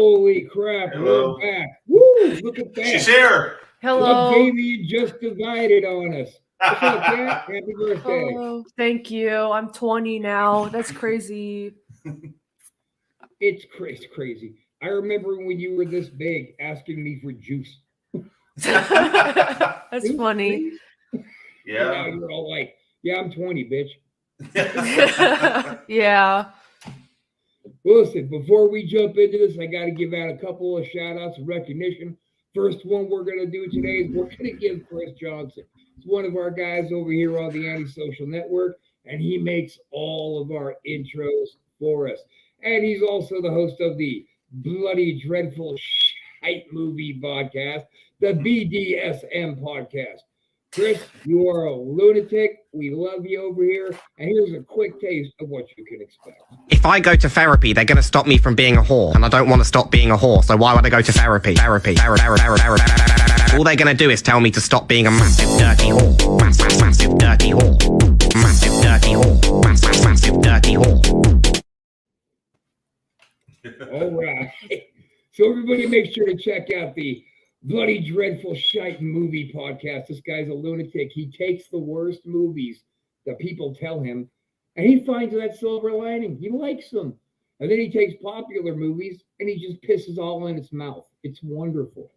Holy crap, Hello. we're back. Woo, look at that. She's here. What Jamie just divided on us. What's up, Kat? Happy birthday. Oh, thank you. I'm 20 now. That's crazy. It's crazy. I remember when you were this big asking me for juice. That's funny. Yeah. Now you're all like, yeah, I'm 20, bitch. Yeah. Listen, before we jump into this, I got to give out a couple of shout outs and recognition. First one we're going to do today is we're going to give Chris Johnson. He's one of our guys over here on the Antisocial Network, and he makes all of our intros for us. And he's also the host of the Bloody Dreadful Shite Movie podcast, the BDSM podcast. Chris, you are a lunatic. We love you over here. And here's a quick taste of what you can expect. If I go to therapy, they're going to stop me from being a whore. And I don't want to stop being a whore, so why would I go to therapy? All they're going to do is tell me to stop being a massive dirty whore. Massive dirty whore. Massive dirty whore. Massive dirty whore. All right. So everybody make sure to check out the Bloody Dreadful Shite Movie podcast. This guy's a lunatic. He takes the worst movies that people tell him, and he finds that silver lining. He likes them. And then he takes popular movies, and he just pisses all in its mouth. It's wonderful.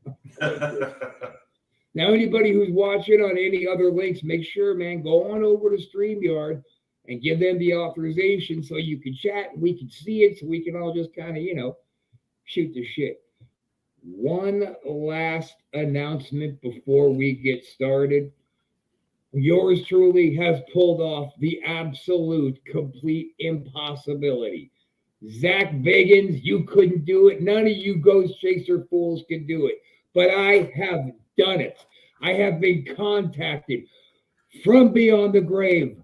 Now, anybody who's watching on any other links, make sure, man, go on over to StreamYard and give them the authorization so you can chat and we can see it, so we can all just kind of, shoot the shit. One last announcement before we get started. Yours truly has pulled off the absolute complete impossibility. Zach Biggins, you couldn't do it. None of you Ghost Chaser fools can do it. But I have done it. I have been contacted from beyond the grave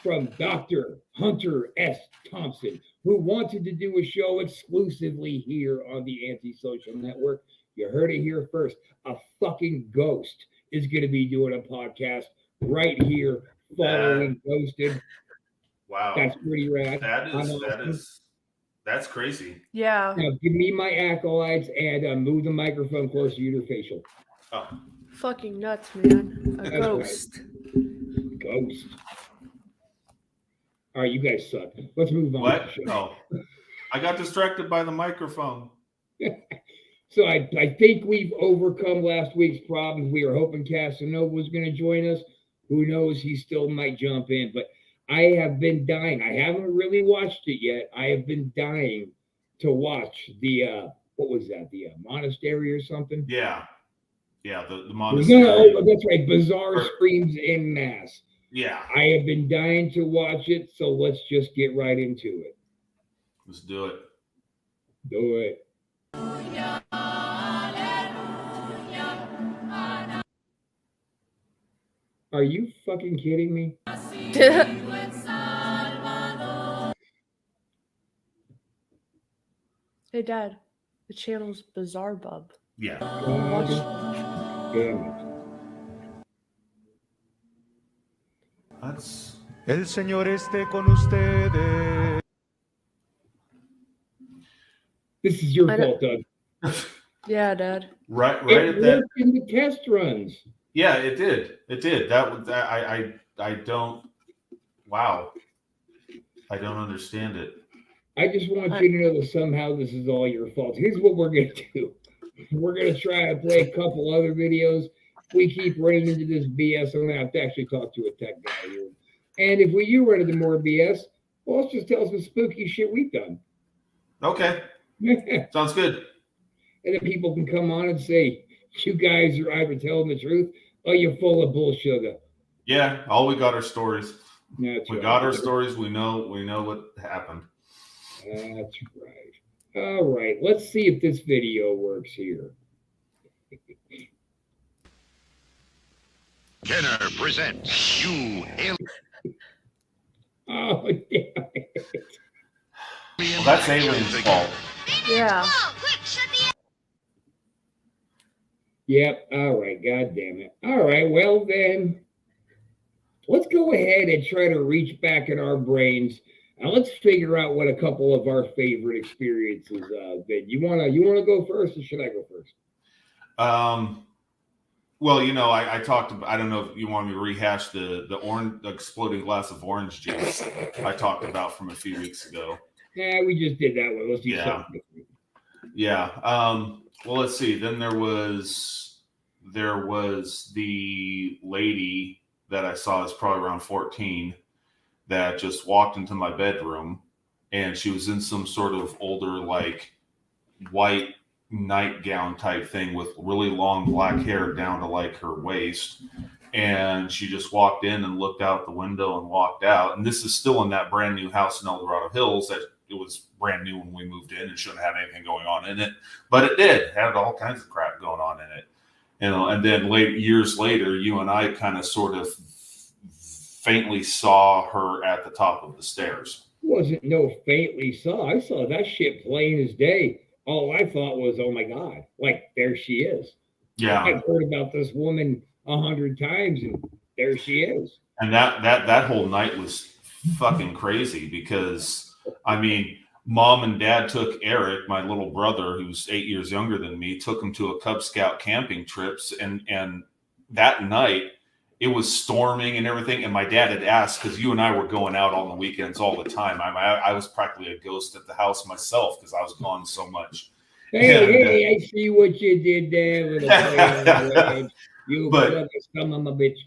from Dr. Hunter S. Thompson, who wanted to do a show exclusively here on the Antisocial Network. You heard it here first. A fucking ghost is going to be doing a podcast right here following Ghosted. Wow. That's pretty rad. That's crazy. Yeah. Now give me my acolytes and move the microphone closer to your facial. Oh. Fucking nuts, man. A ghost. Right. Ghost. All right, you guys suck. Let's move on. What? Oh, I got distracted by the microphone. So I think we've overcome last week's problems. We were hoping Casanova was going to join us. Who knows? He still might jump in. But I have been dying. I haven't really watched it yet. I have been dying to watch the, what was that? The monastery or something? Yeah. Yeah, the monastery. No, that's right. Bizarre Screams en masse. Yeah. I have been dying to watch it, so let's just get right into it. Let's do it. Do it. Are you fucking kidding me? Hey, Dad. The channel's Bizarre Bub. Yeah. God damn it. That's... El Señor esté con ustedes. This is your fault, Doug. Yeah, Dad. Right It at that. worked in the test runs. Yeah, it did. It did. I don't. Wow. I don't understand it. I just want you to know that somehow this is all your fault. Here's what we're going to do. We're going to try to play a couple other videos. We keep running into this BS. I'm going to have to actually talk to a tech guy here. And if we do run into more BS, well, let's just tell some spooky shit we've done. Okay. And Sounds good. then people can come on and say, you guys are either telling the truth or you're full of bullshit. Yeah, all we got are stories. That's We right. got our stories. We know what happened. That's right. All right. Let's see if this video works here. Kenner presents You Alien. Oh, damn it. Well, that's Alien's fault. Yeah. Yep. All right. God damn it. All right. Well, then, let's go ahead and try to reach back in our brains Now let's figure out what a couple of our favorite experiences been. You wanna go first, or should I go first? Well, you know, I talked about, I don't know if you want me to rehash the orange, the exploding glass of orange juice I talked about from a few weeks ago. Yeah, we just did that one. Let's do Yeah. something different. Yeah. Well, let's see. Then there was the lady that I saw is probably around 14 that just walked into my bedroom, and she was in some sort of older, like, white nightgown type thing with really long black hair down to like her waist. And she just walked in and looked out the window and walked out. And this is still in that brand new house in El Dorado Hills that it was brand new when we moved in and shouldn't have anything going on in it, but it did. Had all kinds of crap going on in it. You know, and then years later, you and I kind of sort of faintly saw her at the top of the stairs. Wasn't no faintly saw. I saw that shit plain as day. All I thought was, oh my God, like there she is. Yeah. I've heard about this woman 100 times, and there she is. And that whole night was fucking crazy because, I mean, Mom and Dad took Eric, my little brother, who's 8 years younger than me, took him to a Cub Scout camping trips. And that night it was storming and everything. And my dad had asked, because you and I were going out on the weekends all the time. I was practically a ghost at the house myself because I was gone so much. Hey, I see what you did there with a you son of a bitch.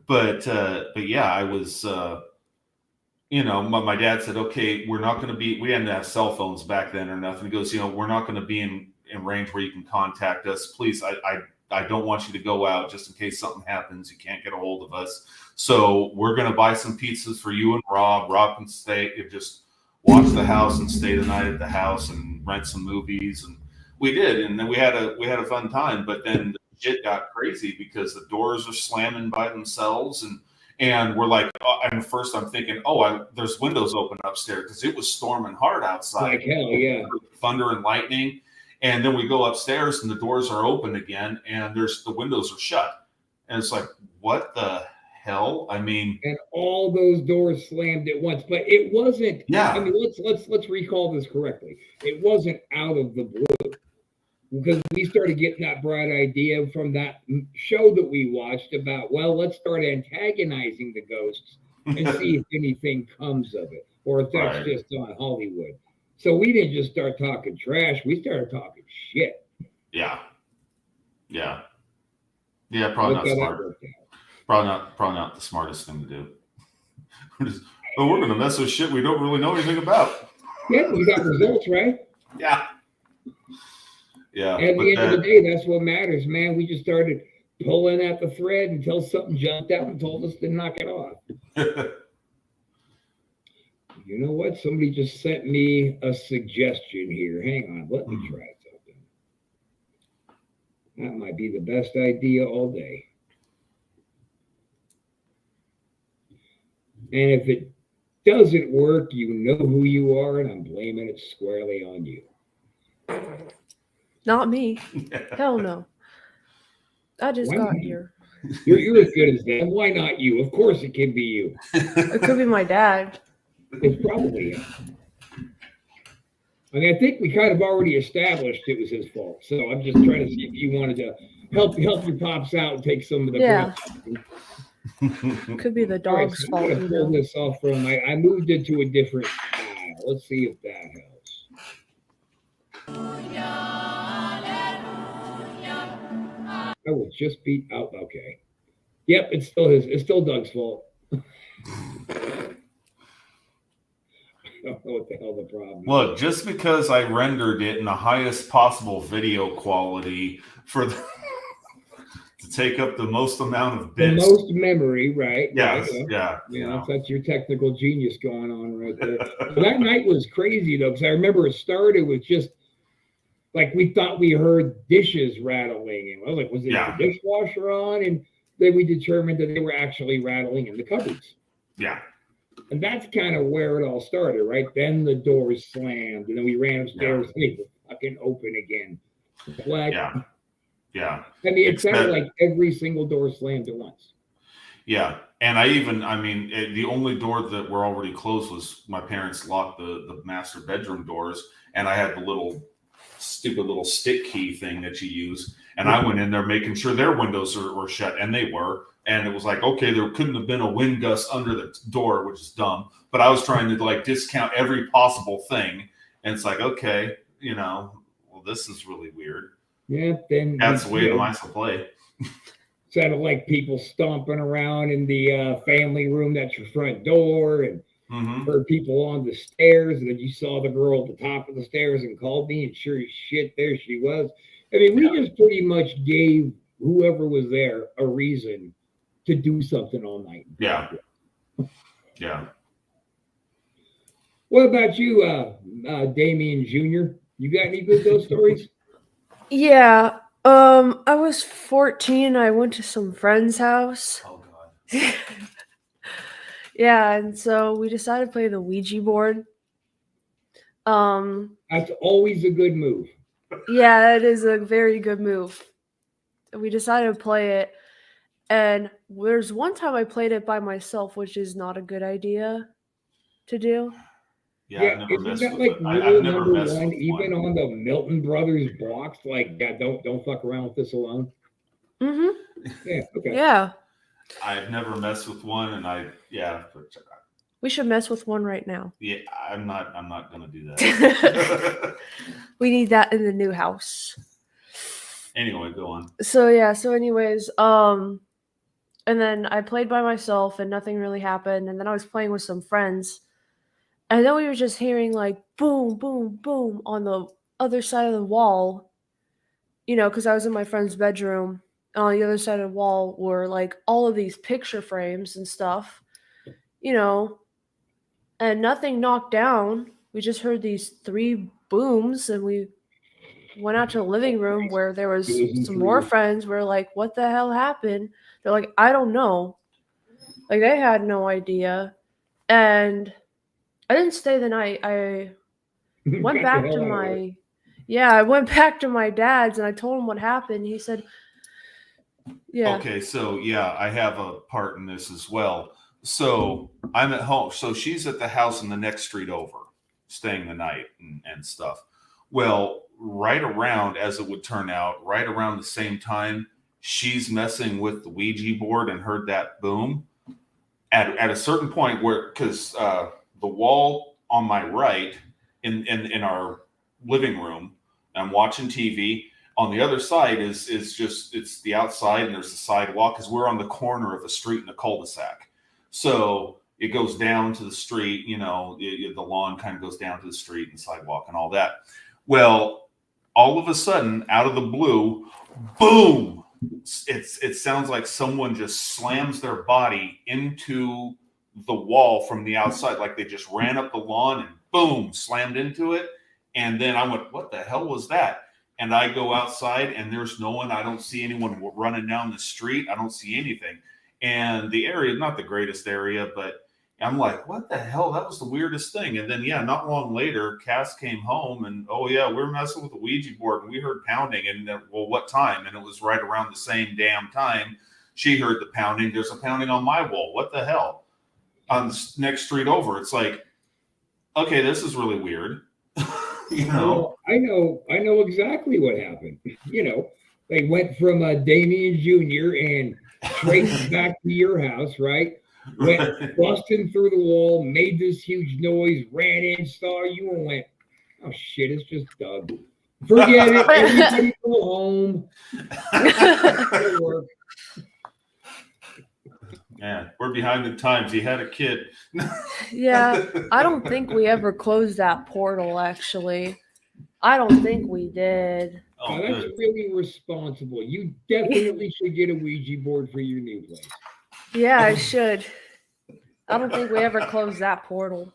But yeah, I was, you know, my dad said, okay, we're not going to be, we didn't have cell phones back then or nothing. He goes, you know, we're not going to be in range where you can contact us. Please, I don't want you to go out just in case something happens. You can't get a hold of us. So we're going to buy some pizzas for you and Rob. Rob can stay, just watch the house and stay the night at the house and rent some movies. And we did. And then we had a fun time, but then the shit got crazy because the doors are slamming by themselves. And we're like, and first I'm thinking, there's windows open upstairs because it was storming hard outside. Like hell, yeah. Thunder and lightning. And then we go upstairs and the doors are open again and the windows are shut. And it's like, what the hell? I mean, and all those doors slammed at once, but it wasn't. Yeah. I mean, let's recall this correctly. It wasn't out of the blue because we started getting that bright idea from that show that we watched about, well, let's start antagonizing the ghosts and see if anything comes of it or if that's Right. just on Hollywood. So we didn't just start talking trash. We started talking shit. Yeah. Probably Look not how that smart. worked out. Probably not the smartest thing to do. We're going to mess with shit we don't really know anything about. Yeah, we got results, right? Yeah. At the end of the day, that's what matters, man. We just started pulling at the thread until something jumped out and told us to knock it off. You know what? Somebody just sent me a suggestion here. Hang on, let me try something. That might be the best idea all day. And if it doesn't work, you know who you are, and I'm blaming it squarely on you. Not me. Hell no. I just Why got not? here. You're as good as them. Why not you? Of course it can be you. It could be my dad. It's probably him. I mean, I think we kind of already established it was his fault. So I'm just trying to see if you wanted to help your pops out and take some of the Yeah. brunt. Could be the All right, dog's so I'm fault. gonna You pull know? this off from I moved it to a different style. Let's see if that helps. I will just beat out. Okay. Yep, it's still Doug's fault. I don't know what the hell the problem is. Look, just because I rendered it in the highest possible video quality to take up the most amount of The bits. most memory, right? Yes, Right, yeah. Yeah, that's your technical genius going on right there. That night was crazy though, because I remember it started with just like we thought we heard dishes rattling, and I was like, was it Yeah. the dishwasher on? And then we determined that they were actually rattling in the cupboards. Yeah. And that's kind of where it all started, right? Then the doors slammed, and then we ran upstairs, and they were fucking open again. Like, Yeah. I mean, it sounded Except- like every single door slammed at once. Yeah. And the only door that were already closed was my parents locked the master bedroom doors, and I had the stupid little stick key thing that you use. And I went in there making sure their windows were shut, and they were. And it was like, okay, there couldn't have been a wind gust under the door, which is dumb. But I was trying to like discount every possible thing. And it's like, okay, well, this is really weird. Yeah, then That's the way the mice will play. Sounded like people stomping around in the family room. That's your front door, and heard people on the stairs. And then you saw the girl at the top of the stairs and called me. And sure as shit, there she was. I mean, we just pretty much gave whoever was there a reason to do something all night. Yeah. Yeah. What about you, Damien Jr.? You got any good ghost stories? Yeah. I was 14. I went to some friend's house. Oh God. Yeah, and so we decided to play the Ouija board. That's always a good move. Yeah, it is a very good move. We decided to play it, and there's one time I played it by myself, which is not a good idea to do. Yeah, I've never isn't messed that with like it. rule I've never number messed one, with even one. on the Milton Brothers blocks? Like, yeah, don't fuck around with this alone. Mm-hmm. Yeah, okay. Yeah. I've never messed with one, and We should mess with one right now. yeah, I'm not gonna do that. We need that in the new house. Anyway, go on. So anyways, and then I played by myself and nothing really happened, and then I was playing with some friends, and then we were just hearing like boom, boom, boom on the other side of the wall, because I was in my friend's bedroom. On the other side of the wall were like all of these picture frames and stuff, and nothing knocked down. We just heard these 3 booms, and we went out to the living room where there was some more friends. We're like, what the hell happened? They're like, I don't know. Like, they had no idea. And I didn't stay the night. I went back to I went back to my dad's, and I told him what happened. He said, yeah. Okay, so yeah, I have a part in this as well. So I'm at home. So she's at the house in the next street over, staying the night and stuff. Well, right around, as it would turn out, right around the same time, she's messing with the Ouija board and heard that boom. At a certain point where, because the wall on my right in our living room, I'm watching TV. On the other side is just, it's the outside, and there's the sidewalk, because we're on the corner of a street in a cul-de-sac. So it goes down to the street, the lawn kind of goes down to the street and sidewalk and all that. Well, all of a sudden, out of the blue, boom! It sounds like someone just slams their body into the wall from the outside, like they just ran up the lawn and boom, slammed into it. And then I went, what the hell was that? And I go outside, and there's no one. I don't see anyone running down the street. I don't see anything. And the area is not the greatest area, but I'm like, what the hell? That was the weirdest thing. And then, not long later, Cass came home, and, oh, yeah, we're messing with the Ouija board, and we heard pounding. And, well, what time? And it was right around the same damn time she heard the pounding. There's a pounding on my wall. What the hell? On the next street over. It's like, okay, this is really weird. Well, I know exactly what happened. They went from Damien Jr. and traced back to your house, right? Went busting through the wall, made this huge noise, ran in, saw you, and went, oh shit, it's just Doug. Forget it. Everybody go home. It'll work. Yeah, we're behind the times. He had a kid. Yeah, I don't think we ever closed that portal, actually. I don't think we did. Oh, Now, that's good. really responsible. You definitely should get a Ouija board for your new place. Yeah, I should. I don't think we ever closed that portal.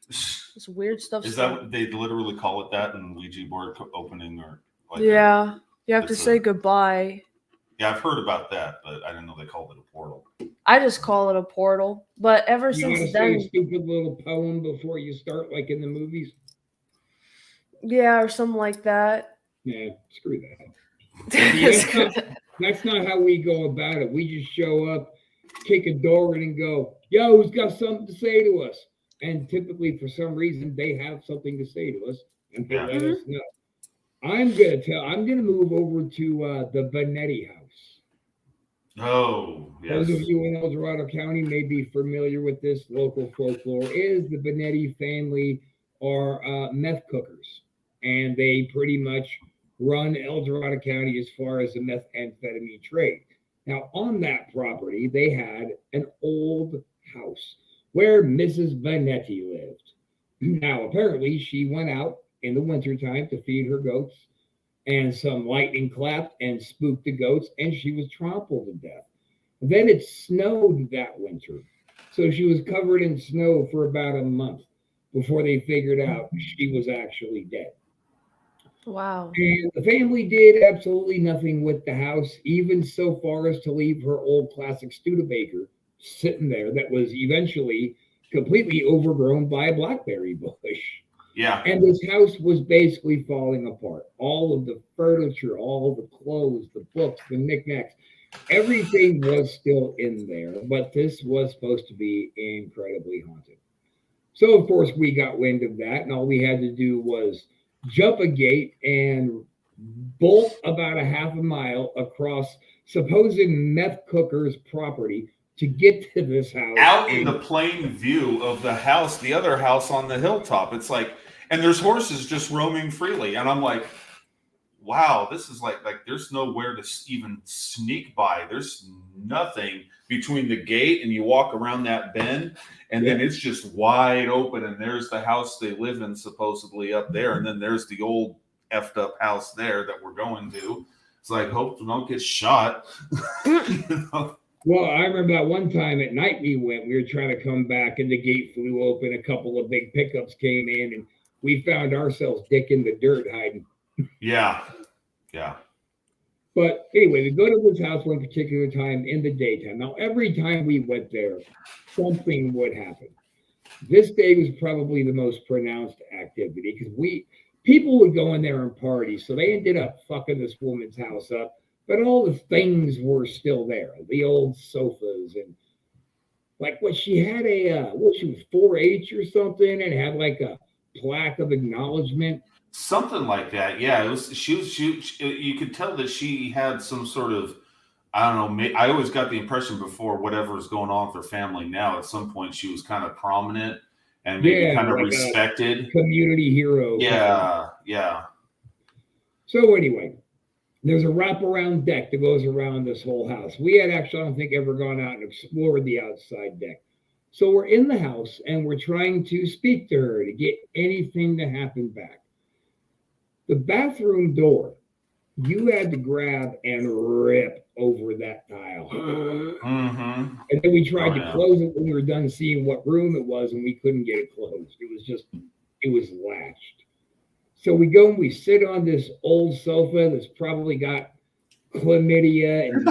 It's weird stuff. Is that what they literally call it, that in Ouija board opening, or like? Yeah, you have to It's say goodbye. Yeah, I've heard about that, but I didn't know they called it a portal. I just call it a portal. But ever You want to since say a then, stupid little poem before you start, like in the movies? yeah, or something like that. Yeah, screw that. That's not how we go about it. We just show up, kick a door in and go, yo, who's got something to say to us? And typically, for some reason, they have something to say to us, and they Yeah. let us know. I'm gonna move over to the Benetti house. Oh, yes. Those of you in El Dorado County may be familiar with this local folklore. Is the Benetti family are meth cookers, and they pretty much run El Dorado County as far as the methamphetamine trade. Now, on that property, they had an old house where Mrs. Benetti lived. Now, apparently, she went out in the wintertime to feed her goats, and some lightning clapped and spooked the goats, and she was trampled to death. Then it snowed that winter, so she was covered in snow for about a month before they figured out she was actually dead. Wow. And the family did absolutely nothing with the house, even so far as to leave her old classic Studebaker sitting there that was eventually completely overgrown by a blackberry bush. Yeah. And this house was basically falling apart. All of the furniture, all the clothes, the books, the knickknacks, everything was still in there, but this was supposed to be incredibly haunted. So, of course, we got wind of that, and all we had to do was jump a gate and bolt about a half a mile across supposed meth cooker's property to get to this house. Out in the plain view of the house, the other house on the hilltop. It's like, and there's horses just roaming freely. And I'm like, wow, this is like there's nowhere to even sneak by. There's nothing between the gate and you walk around that bend, and then it's just wide open. And there's the house they live in supposedly up there. And then there's the old effed up house there that we're going to. It's like, hope we don't get shot. You know? Well, I remember that one time at night we were trying to come back and the gate flew open. A couple of big pickups came in and we found ourselves dick in the dirt hiding. Yeah. Yeah. But anyway, we go to this house one particular time in the daytime. Now, every time we went there, something would happen. This day was probably the most pronounced activity because people would go in there and party. So they ended up fucking this woman's house up. But all the things were still there, the old sofas and like what she had she was 4-H or something and had like a plaque of acknowledgement. Something like that. Yeah. It was, she you could tell that she had some sort of, I don't know. I always got the impression before whatever's going on with her family now, at some point she was kind of prominent and maybe kind of like respected. Community hero. Yeah. Yeah. So anyway, there's a wraparound deck that goes around this whole house. We had actually, I don't think, ever gone out and explored the outside deck. So we're in the house and we're trying to speak to her to get anything to happen back. The bathroom door, you had to grab and rip over that tile. Mm-hmm. And then we tried to close it when we were done seeing what room it was and we couldn't get it closed. It was latched. So we go and we sit on this old sofa that's probably got chlamydia and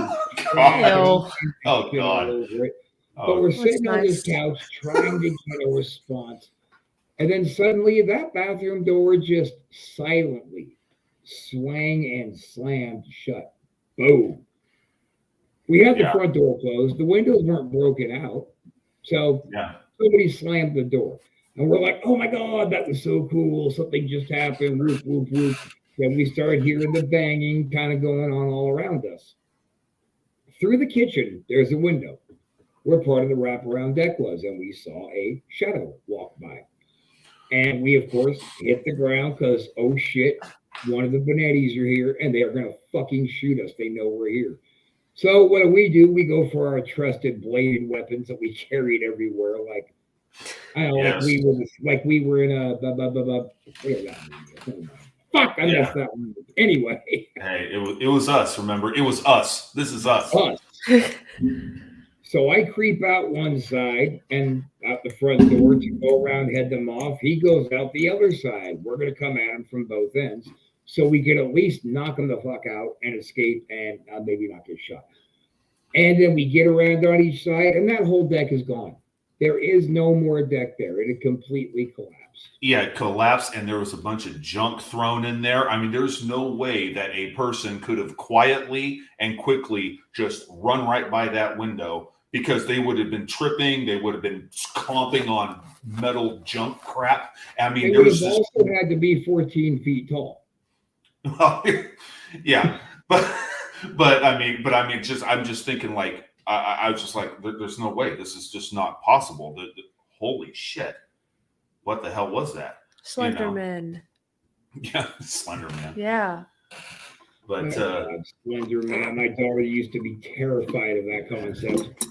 Oh, God. Over it. But we're sitting on this couch trying to get a response. And then suddenly that bathroom door just silently swang and slammed shut. Boom. We had the front door closed. The windows weren't broken out. So somebody slammed the door. And we're like, oh my God, that was so cool. Something just happened. Whoop, whoop, whoop. Then we started hearing the banging kind of going on all around us. Through the kitchen, there's a window where part of the wraparound deck was. And we saw a shadow walk by. And we, of course, hit the ground because, oh shit, one of the Benettis are here and they are going to fucking shoot us. They know we're here. So what do? We go for our trusted bladed weapons that we carried everywhere, like, I don't know, like we were in a fuck. I messed that one. Anyway, hey, it was us. Remember, it was us. This is us. So I creep out one side and out the front door to go around, head them off. He goes out the other side. We're gonna come at him from both ends, so we can at least knock him the fuck out and escape, and maybe not get shot. And then we get around on each side, and that whole deck is gone. There is no more deck there. It had completely collapsed. Yeah, it collapsed, and there was a bunch of junk thrown in there. I mean, there's no way that a person could have quietly and quickly just run right by that window because they would have been tripping. They would have been clomping on metal junk crap. I mean, They would there's have just also had to be 14 feet tall. well, yeah, but I mean, I'm just thinking like I was just like, there's no way, this is just not possible. Holy shit, what the hell was that? Slenderman. Yeah, Slender Man. Yeah. But Slender Man. My daughter used to be terrified of that concept.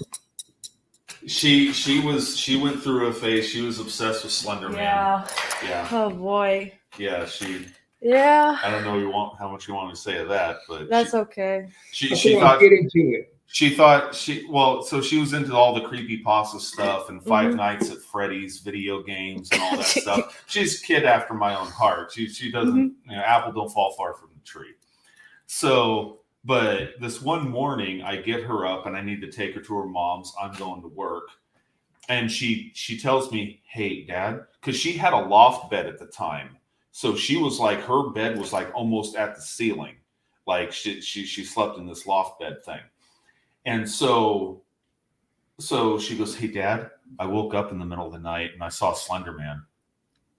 she went through a phase. She was obsessed with Slender Man. Yeah. Oh boy. Yeah. Yeah. I don't know how much you want to say of that, but That's okay. she I'll thought get into it. she was into all the creepypasta stuff and Five Nights at Freddy's video games and all that stuff. She's a kid after my own heart. She doesn't, apple don't fall far from the tree. So, but this one morning I get her up and I need to take her to her mom's. I'm going to work. And she tells me, "Hey, Dad," because she had a loft bed at the time. So she was like, her bed was like almost at the ceiling. Like she slept in this loft bed thing. And so she goes, "Hey, Dad, I woke up in the middle of the night and I saw Slender Man."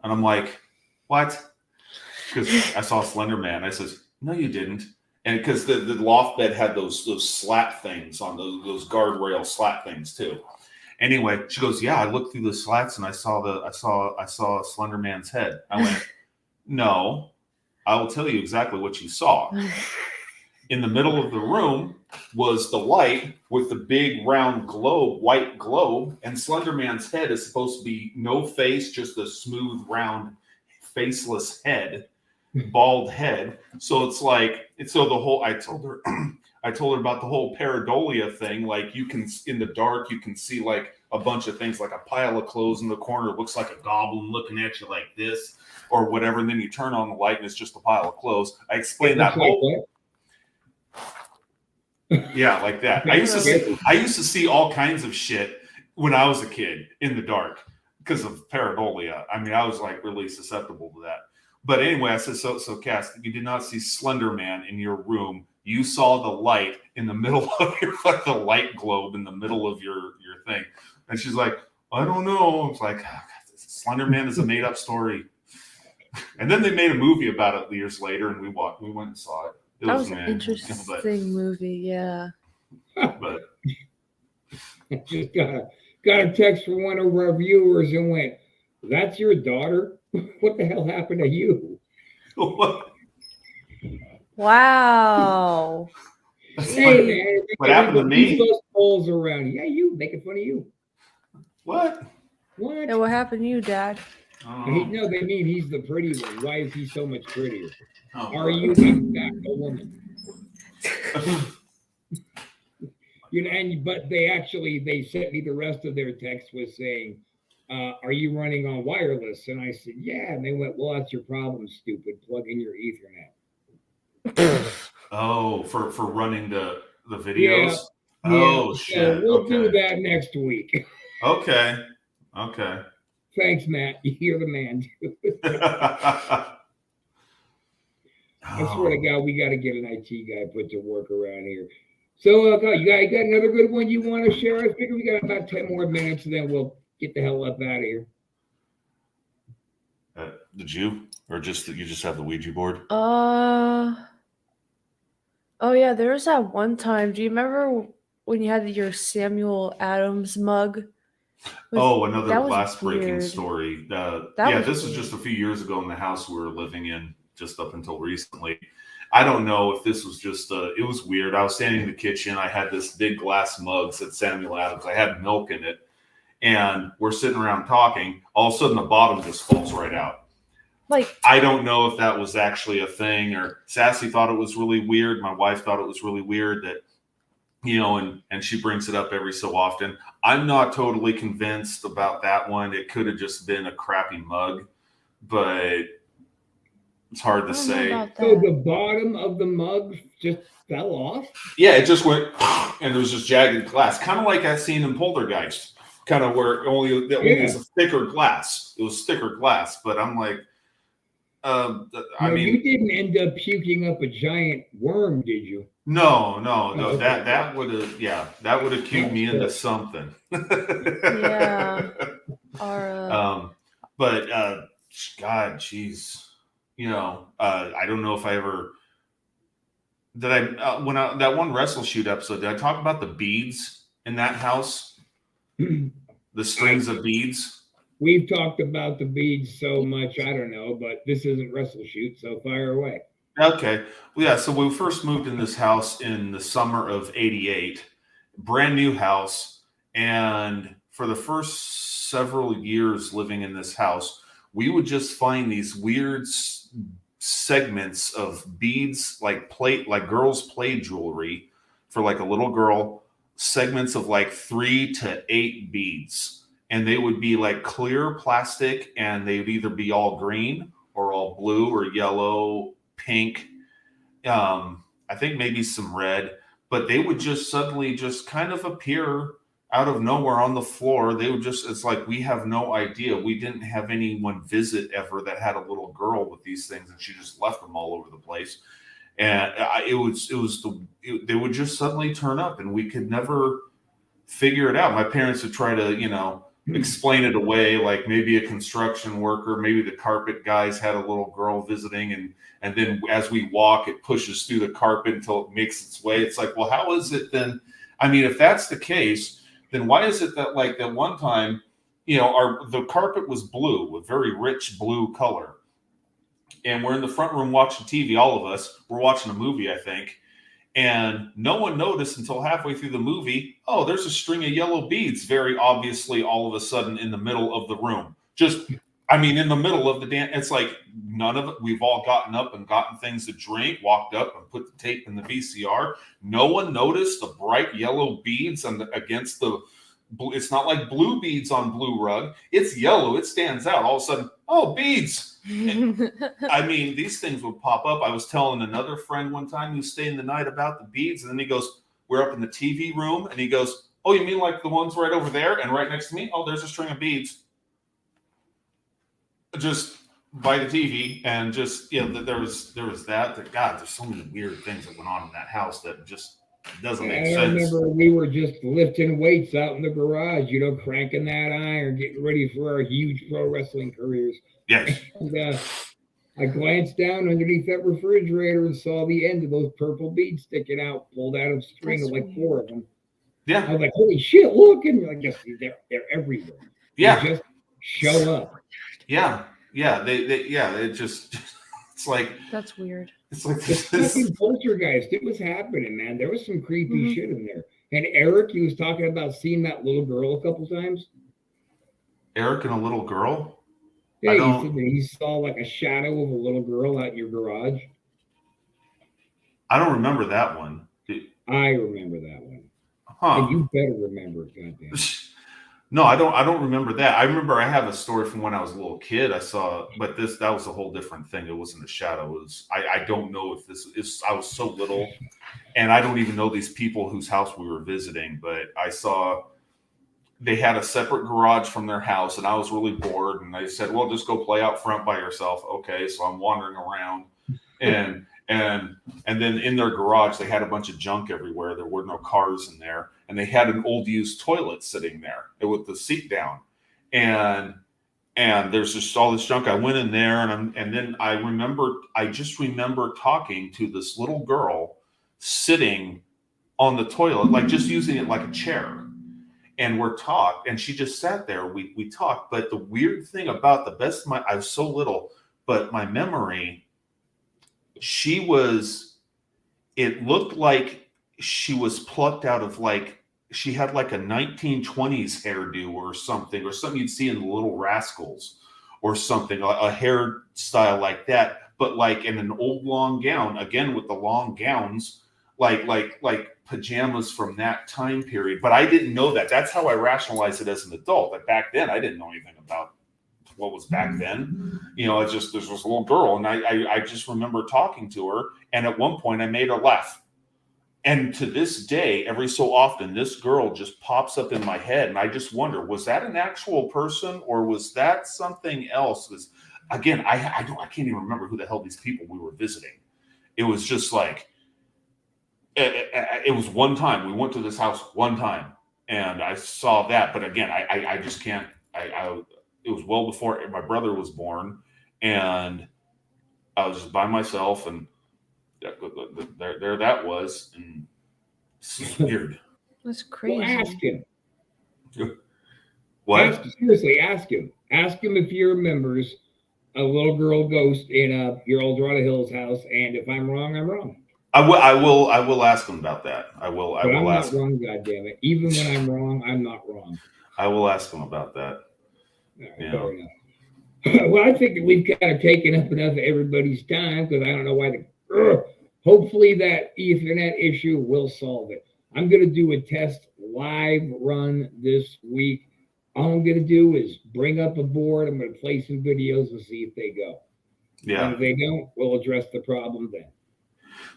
And I'm like, "What?" Because I saw Slender Man. I says, "No, you didn't." And because the loft bed had those slat things on those guardrail slat things too. Anyway, she goes, "Yeah, I looked through the slats and I saw Slender Man's head." I went, "No, I will tell you exactly what you saw." In the middle of the room was the light with the big round globe, white globe, and Slender Man's head is supposed to be no face, just a smooth, round, faceless head, bald head. So it's like, the whole, I told her about the whole pareidolia thing. Like you can, in the dark, you can see like a bunch of things, like a pile of clothes in the corner. It looks like a goblin looking at you like this or whatever. And then you turn on the light and it's just a pile of clothes. I explained that whole... Yeah, like that. I used to see all kinds of shit when I was a kid in the dark because of pareidolia. I mean, I was like really susceptible to that. But anyway, I said, so Cass, you did not see Slender Man in your room. You saw the light in the middle of like the light globe in the middle of your thing. And she's like, "I don't know." It's like, Slender Man is a made up story. And then they made a movie about it years later, and we went and saw it. That was an interesting movie, yeah. But I just got a text from one of our viewers and went, "That's your daughter? What the hell happened to you?" Wow. Hey, man, what happened to me? Those balls around. Yeah, you making fun of you. What? What? And what happened to you, Dad? No, they mean he's the pretty one. Why is he so much prettier? Oh, Are you in fact a woman? But they sent me the rest of their text was saying, "Are you running on wireless?" And I said, "Yeah." And they went, "Well, that's your problem, stupid. Plug in your Ethernet." Oh, for running the videos. Yeah. Oh Yeah. shit. So we'll Okay. do that next week. Okay. Thanks, Matt. You're the man. I swear to God, we got to get an IT guy put to work around here. So, you got another good one you want to share? I figure we got about 10 more minutes, and then we'll get the hell up out of here. Did you, or just you just have the Ouija board? Oh yeah, there was that one time. Do you remember when you had your Samuel Adams mug? Another glass breaking weird. story. Was this was just a few years ago in the house we were living in, just up until recently. I don't know if this was just it was weird. I was standing in the kitchen. I had this big glass mug that said Samuel Adams. I had milk in it, and we're sitting around talking. All of a sudden, the bottom just falls right out. Like, I don't know if that was actually a thing, or Sassy thought it was really weird. My wife thought it was really weird that, and she brings it up every so often. I'm not totally convinced about that one. It could have just been a crappy mug, but it's hard to say. So the bottom of the mug just fell off? Yeah, it just went, and there was just jagged glass, kind of like I seen in Poltergeist, kind of where it only was a thicker glass. It was thicker glass, but I'm like, you didn't end up puking up a giant worm, did you? No. Okay. That would have cued me into something. Yeah. Our But God, jeez, I don't know if I ever did. That one Wrestle Shoot episode, did I talk about the beads in that house? The strings of beads. We've talked about the beads so much, I don't know, but this isn't Wrestle Shoot, so fire away. Okay. Well, yeah. So we first moved in this house in the summer of '88, brand new house. And for the first several years living in this house, we would just find these weird segments of beads, like girls' play jewelry for like a little girl, segments of like 3 to 8 beads. And they would be like clear plastic, and they would either be all green or all blue or yellow, pink, I think maybe some red, but they would just suddenly just kind of appear out of nowhere on the floor. They would just, it's like, we have no idea. We didn't have anyone visit ever that had a little girl with these things, and she just left them all over the place. And they would just suddenly turn up, and we could never figure it out. My parents would try to, explain it away, like maybe a construction worker, maybe the carpet guys had a little girl visiting, and then as we walk, it pushes through the carpet until it makes its way. It's like, well, how is it then? I mean, if that's the case, then why is it that like that one time, the carpet was blue, a very rich blue color, and we're in the front room watching TV, all of us, we're watching a movie, I think. And no one noticed until halfway through the movie, oh, there's a string of yellow beads, very obviously all of a sudden in the middle of the room. In the middle of the dance. It's like none of it. We've all gotten up and gotten things to drink, walked up and put the tape in the VCR. No one noticed the bright yellow beads against the, it's not like blue beads on blue rug. It's yellow. It stands out. All of a sudden, oh, beads. These things would pop up. I was telling another friend one time who's staying the night about the beads, and then he goes, we're up in the TV room, and he goes, oh, you mean like the ones right over there? And right next to me, oh, there's a string of beads just by the TV. And just, there was that. God, there's so many weird things that went on in that house that just doesn't make sense. I remember we were just lifting weights out in the garage, cranking that iron, getting ready for our huge pro wrestling careers. Yes. And I glanced down underneath that refrigerator and saw the end of those purple beads sticking out, pulled out of a string of like 4 of them. Yeah. I was like, holy shit, look. And like, yes, they're everywhere. Yeah. They just show up. Yeah. It just, it's like, that's weird. It's like this fucking poltergeist. It was happening, man. There was some creepy shit in there. And Eric, he was talking about seeing that little girl a couple times. Eric and a little girl? Yeah, he said that he saw like a shadow of a little girl out in your garage. I don't remember that one. I remember that one. Huh. And you better remember it, goddamn. No, I don't remember that. I remember I have a story from when I was a little kid. I saw, but that was a whole different thing. It wasn't a shadow. It was, I don't know if this is, I was so little, and I don't even know these people whose house we were visiting, but I saw they had a separate garage from their house, and I was really bored, and they said, well, just go play out front by yourself. Okay. So I'm wandering around, and then in their garage, they had a bunch of junk everywhere. There were no cars in there. And they had an old used toilet sitting there with the seat down. And there's just all this junk. I went in there, and then I just remember talking to this little girl sitting on the toilet, like just using it like a chair. And and she just sat there. We talked. But the weird thing about I was so little, but my memory, it looked like she was plucked out of she had like a 1920s hairdo or something you'd see in the Little Rascals or something, a hairstyle like that, but like in an old long gown, again with the long gowns, like pajamas from that time period. But I didn't know that. That's how I rationalized it as an adult. But back then I didn't know anything about what was back then. It's just, there's this little girl, and I just remember talking to her, and at one point I made her laugh. And to this day, every so often, this girl just pops up in my head, and I just wonder, was that an actual person or was that something else? Because again, I can't even remember who the hell these people we were visiting. It was just like, It was one time. We went to this house one time, and I saw that. But again, I just can't. It was well before my brother was born, and I was just by myself, and there that was, and it's weird. That's Well, crazy. ask him. What? Seriously, ask him. Ask him if he remembers a little girl ghost in your old Dorado Hills house. And if I'm wrong, I'm wrong. I will ask him about that. I will But I'm ask. not wrong, goddammit. Even when I'm wrong, I'm not wrong. I will ask him about that. All right, Yeah. fair enough. Well, I think that we've kind of taken up enough of everybody's time because I don't know why hopefully that Ethernet issue will solve it. I'm going to do a test live run this week. All I'm going to do is bring up a board. I'm going to play some videos and see if they go. And Yeah. if they don't, we'll address the problem then.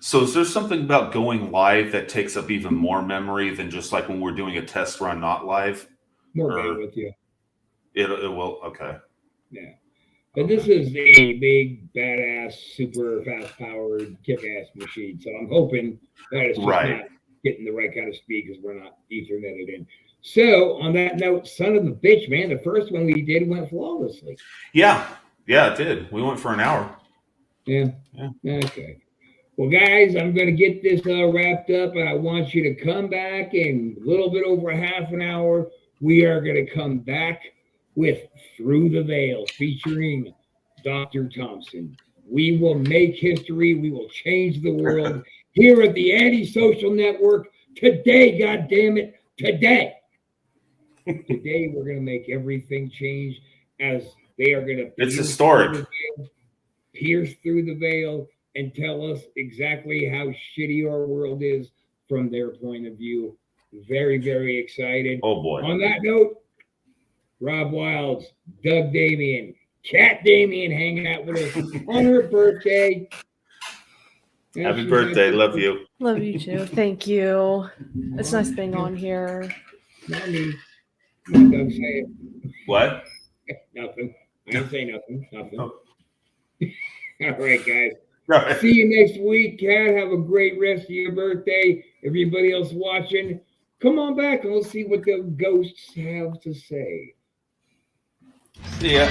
So is there something about going live that takes up even more memory than just like when we're doing a test run not live? More Or- bandwidth, yeah. It will. Okay. Yeah. But this is a big, badass, super fast-powered, kick-ass machine. So I'm hoping that it's just Right. not getting the right kind of speed because we're not Ethernetted in. So on that note, son of a bitch, man, the first one we did went flawlessly. Yeah. Yeah, it did. We went for an hour. Yeah. Yeah. Okay. Well, guys, I'm going to get this wrapped up, and I want you to come back in a little bit over half an hour. We are going to come back with Through the Veil featuring Dr. Thompson. We will make history. We will change the world here at the Antisocial Network today, God damn it, today. Today, we're going to make everything change as they are going to It's historic. pierce through the veil and tell us exactly how shitty our world is from their point of view. Very, very excited. Oh boy. On that note, Rob Wilds, Doug Damien, Kat Damien hanging out with us on her birthday. And Happy she's birthday. like, Love you. Love you too. Thank you. It's nice being on here. Not me. Not Doug, say What? it. Nothing. I didn't say nothing. Nothing. Oh. All right, guys. Right. See you next week, Kat. Have a great rest of your birthday. Everybody else watching, come on back and let's see what the ghosts have to say. See ya.